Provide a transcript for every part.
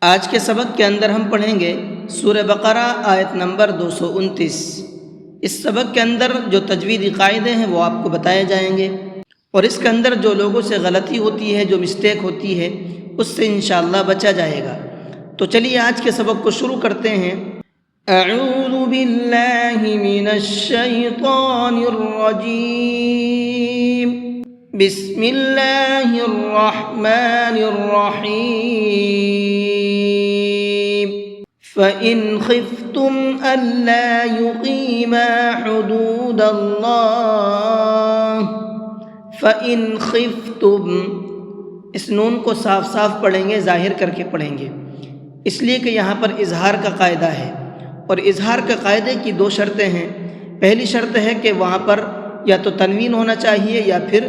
آج کے سبق کے اندر ہم پڑھیں گے سورہ بقرہ آیت نمبر 229۔ اس سبق کے اندر جو تجویدی قاعدے ہیں وہ آپ کو بتائے جائیں گے، اور اس کے اندر جو لوگوں سے غلطی ہوتی ہے، جو مسٹیک ہوتی ہے، اس سے انشاءاللہ بچا جائے گا۔ تو چلیے آج کے سبق کو شروع کرتے ہیں۔ اعوذ باللہ من الشیطان الرجیم، بسم اللہ الرحمن الرحیم۔ فَإِنْ خِفْتُمْ أَلَّا يُقِيمَا حُدُودَ اللَّهِ فَإِنْ خِفْتُمْ، اس نون کو صاف صاف پڑھیں گے، ظاہر کر کے پڑھیں گے، اس لیے کہ یہاں پر اظہار کا قاعدہ ہے، اور اظہار کا قاعدے کی دو شرطیں ہیں۔ پہلی شرط ہے کہ وہاں پر یا تو تنوین ہونا چاہیے یا پھر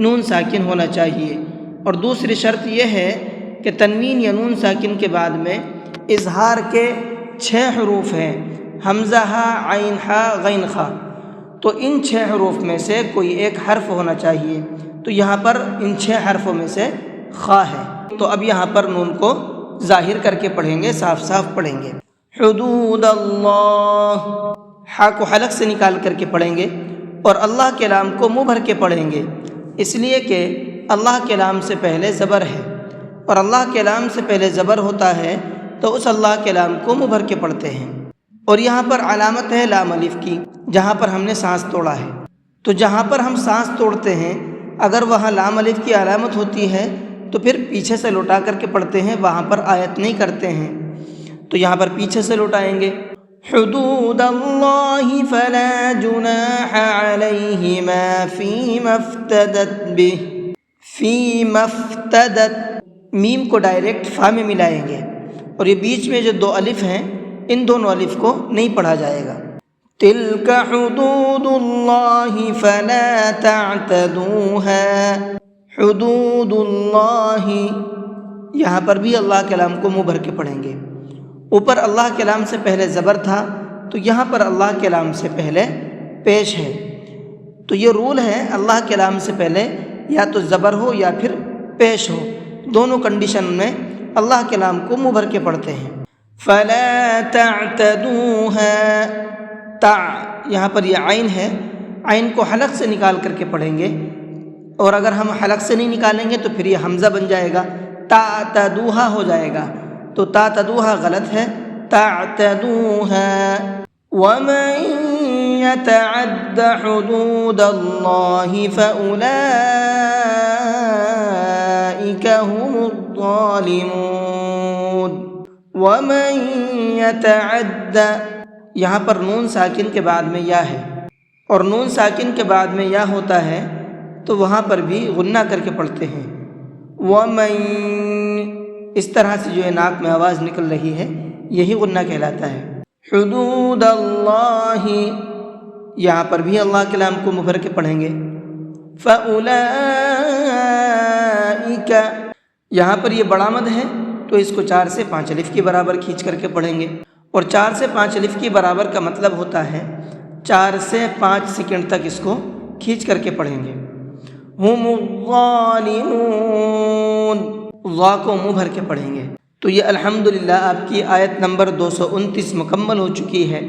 نون ساکن ہونا چاہیے، اور دوسری شرط یہ ہے کہ تنوین یا نون ساکن کے بعد میں اظہار کے 6 حروف ہیں، حمزہ ہا، عین ہا، غین خا، تو ان 6 حروف میں سے کوئی ایک حرف ہونا چاہیے، تو یہاں پر ان 6 حرفوں میں سے خا ہے، تو اب یہاں پر نون کو ظاہر کر کے پڑھیں گے، صاف صاف پڑھیں گے۔ حدود اللہ، ہا کو حلق سے نکال کر کے پڑھیں گے، اور اللہ کے لام کو منہ بھر کے پڑھیں گے، اس لیے کہ اللہ کے لام سے پہلے زبر ہے، اور اللہ کے لام سے پہلے زبر ہوتا ہے تو اس اللہ کے لام کو منہ بھر کے پڑھتے ہیں۔ اور یہاں پر علامت ہے لام الف کی، جہاں پر ہم نے سانس توڑا ہے، تو جہاں پر ہم سانس توڑتے ہیں اگر وہاں لام الف کی علامت ہوتی ہے تو پھر پیچھے سے لوٹا کر کے پڑھتے ہیں، وہاں پر آیت نہیں کرتے ہیں، تو یہاں پر پیچھے سے لوٹائیں گے۔ حدود اللہ فلا جناح علیہما فیما افتدت بہ، فیما افتدت، میم کو ڈائریکٹ فا میں ملائیں گے، اور یہ بیچ میں جو 2 الف ہیں ان دونوں الف کو نہیں پڑھا جائے گا۔ تلک حدود اللہ فلا تعتدوها، حدود اللہ، یہاں پر بھی اللہ کے لام کو منہ بھر کے پڑھیں گے۔ اوپر اللہ کے لام سے پہلے زبر تھا، تو یہاں پر اللہ کے لام سے پہلے پیش ہے، تو یہ رول ہے اللہ کے لام سے پہلے یا تو زبر ہو یا پھر پیش ہو، دونوں کنڈیشن میں اللہ کے نام کو منہ بھر کے پڑھتے ہیں۔ فلا تعتدوها، تا، یہاں پر یہ عین ہے، عین کو حلق سے نکال کر کے پڑھیں گے، اور اگر ہم حلق سے نہیں نکالیں گے تو پھر یہ حمزہ بن جائے گا، تعتدوها ہو جائے گا، تو تعتدوها غلط ہے، تعتدوها۔ ومن يتعد حدود اللہ فأولئک هم الظالمون۔ ومن يتعد، یہاں پر نون ساکن کے بعد میں یا ہے، اور نون ساکن کے بعد میں یا ہوتا ہے تو وہاں پر بھی غنہ کر کے پڑھتے ہیں۔ ومن، اس طرح سے جو ہے ناک میں آواز نکل رہی ہے، یہی غنہ کہلاتا ہے۔ حدود اللہ، یہاں پر بھی اللہ کے نام کو منہ بھر کے پڑھیں گے۔ فأولئک، یہاں پر یہ بڑا مد ہے تو اس کو 4 سے 5 الف کے برابر کھینچ کر کے پڑھیں گے، اور 4 سے 5 الف کے برابر کا مطلب ہوتا ہے 4 سے 5 سیکنڈ تک اس کو کھینچ کر کے پڑھیں گے۔ ہم الظالمون، ظا کو منہ بھر کے پڑھیں گے۔ تو یہ الحمدللہ آپ کی آیت نمبر 229 مکمل ہو چکی ہے۔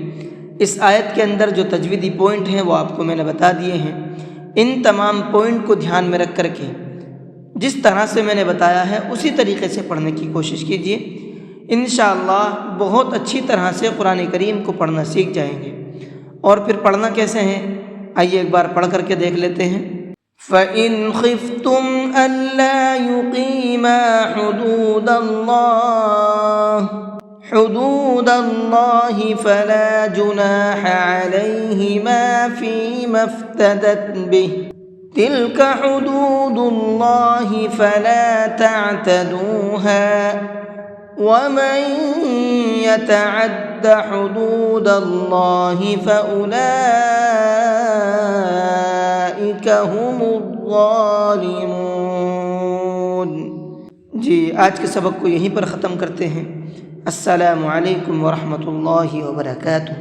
اس آیت کے اندر جو تجویدی پوائنٹ ہیں وہ آپ کو میں نے بتا دیے ہیں، ان تمام پوائنٹ کو دھیان میں رکھ کر کے جس طرح سے میں نے بتایا ہے اسی طریقے سے پڑھنے کی کوشش کیجیے، انشاءاللہ بہت اچھی طرح سے قرآن کریم کو پڑھنا سیکھ جائیں گے۔ اور پھر پڑھنا کیسے ہیں، آئیے ایک بار پڑھ کر کے دیکھ لیتے ہیں۔ فَإِنْ خِفْتُمْ أَلَّا يُقِيمَا حُدُودَ اللَّهِ، حدود اللہ فلا جناح علیہما فیما افتدت بہ، تلک حدود اللہ فلا تعتدوها، ومن يتعد حدود اللہ فأولئک هم الظالمون۔ جی آج کے سبق کو یہیں پر ختم کرتے ہیں۔ السلام علیکم ورحمۃ اللہ وبرکاتہ۔